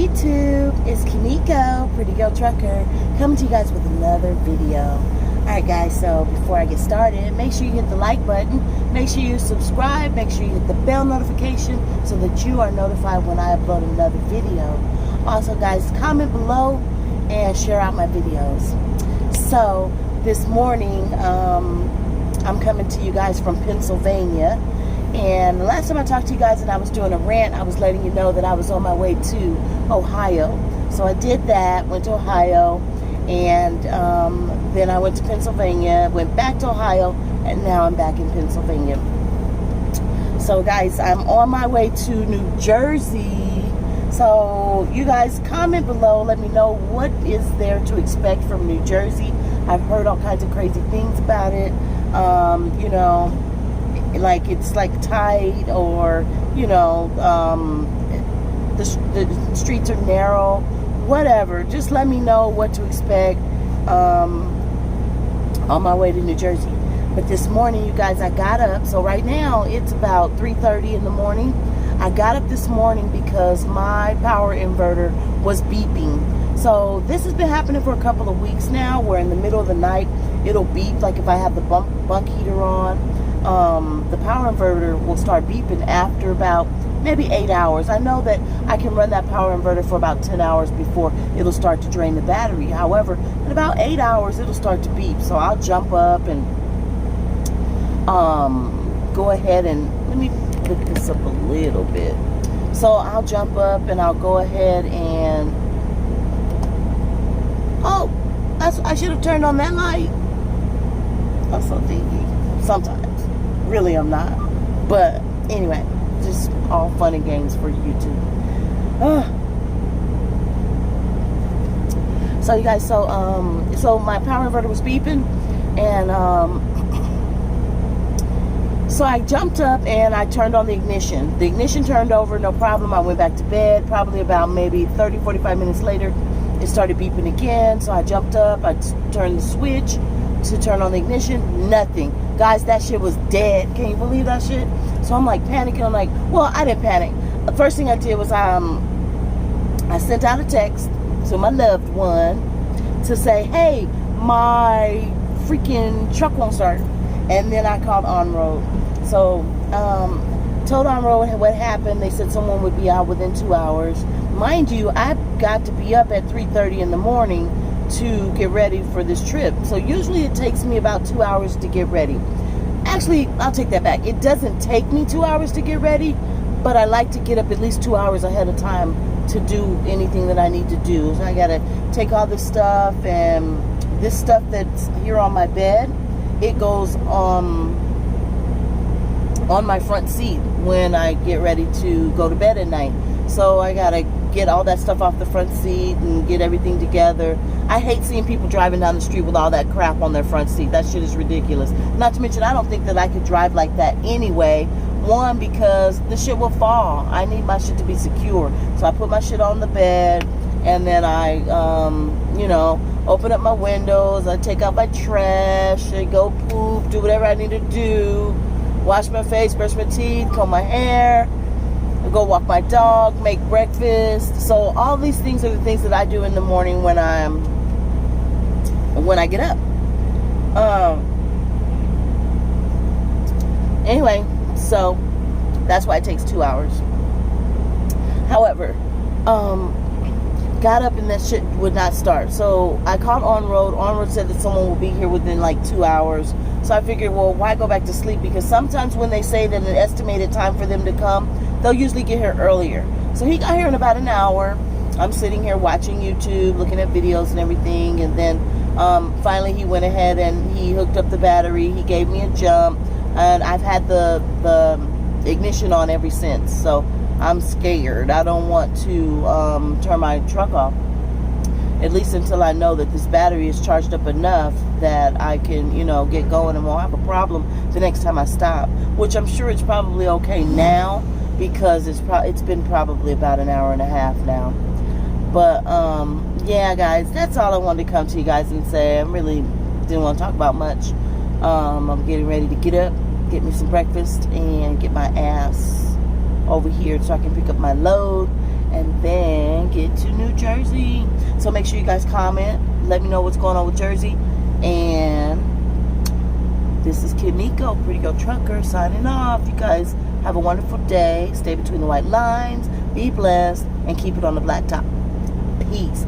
YouTube, it's Kimiko, Pretty Girl Trucker, coming to you guys with another video. Alright guys, so before I get started, make sure you hit the like button, make sure you subscribe, make sure you hit the bell notification so that you are notified when I upload another video. Also guys, comment below and share out my videos. So, this morning, I'm coming to you guys from Pennsylvania. And the last time I talked to you guys and I was doing a rant, I was letting you know that I was on my way to Ohio. So I did that, went to Ohio, and then I went to Pennsylvania, went back to Ohio, and now I'm back in Pennsylvania. So guys, I'm on my way to New Jersey. So you guys comment below, let me know what is there to expect from New Jersey. I've heard all kinds of crazy things about it. You know, like it's like tight, or you know, the streets are narrow, whatever. Just let me know what to expect on my way to New Jersey. But this morning, you guys, I got up. So right now it's about 3:30 in the morning. I got up this morning because my power inverter was beeping. So this has been happening for a couple of weeks now, where in the middle of the night it'll beep. Like if I have the bunk heater on, the power inverter will start beeping after about maybe 8 hours. I know that I can run that power inverter for about 10 hours before it'll start to drain the battery. However, in about 8 hours it'll start to beep. So I'll jump up and go ahead and let me put this up a little bit. So I'll jump up and I'll go ahead and I should have turned on that light. I'm so dingy sometimes. Really, I'm not. But anyway, just all fun and games for YouTube. So you guys, so my power inverter was beeping, and so I jumped up and I turned on the ignition. The ignition turned over, no problem. I went back to bed. Probably about maybe 30-45 minutes later, it started beeping again. So I jumped up, I turned the switch to turn on the ignition. Nothing. Guys, that shit was dead. Can you believe that shit? So I'm like panicking. I'm like, well, I didn't panic. The first thing I did was I sent out a text to my loved one to say, hey, my freaking truck won't start. And then I called On-Road. So told On-Road what happened. They said someone would be out within 2 hours. Mind you, I've got to be up at 3:30 in the morning to get ready for this trip. So usually it takes me about 2 hours to get ready. Actually, I'll take that back. It doesn't take me 2 hours to get ready, but I like to get up at least 2 hours ahead of time to do anything that I need to do. So I gotta take all this stuff, and this stuff that's here on my bed, it goes on my front seat when I get ready to go to bed at night. So I gotta get all that stuff off the front seat and get everything together. I hate seeing people driving down the street with all that crap on their front seat. That shit is ridiculous. Not to mention, I don't think that I could drive like that anyway. One, because the shit will fall. I need my shit to be secure. So I put my shit on the bed, and then I, you know, open up my windows. I take out my trash. I go poop, do whatever I need to do. Wash my face, brush my teeth, comb my hair. Go walk my dog, make breakfast. So all these things are the things that I do in the morning when I get up. Anyway, so that's why it takes 2 hours. However, got up and that shit would not start. So I called On-Road. On-Road said that someone will be here within like 2 hours. So I figured, well, why go back to sleep? Because sometimes when they say that an estimated time for them to come, they'll usually get here earlier. So he got here in about an hour. I'm sitting here watching YouTube, looking at videos and everything. And then finally he went ahead and he hooked up the battery. He gave me a jump. And I've had the ignition on ever since. So I'm scared. I don't want to turn my truck off, at least until I know that this battery is charged up enough that I can, you know, get going and won't have a problem the next time I stop. Which I'm sure it's probably okay now, because it's been probably about an hour and a half now. But yeah guys, that's all I wanted to come to you guys and say. I really didn't want to talk about much. I'm getting ready to get up, get me some breakfast, and get my ass over here so I can pick up my load, and then get to New Jersey. So make sure you guys comment. Let me know what's going on with Jersey. And this is Kimiko, Pretty Girl Trucker, signing off. You guys have a wonderful day. Stay between the white lines. Be blessed. And keep it on the black top. Peace.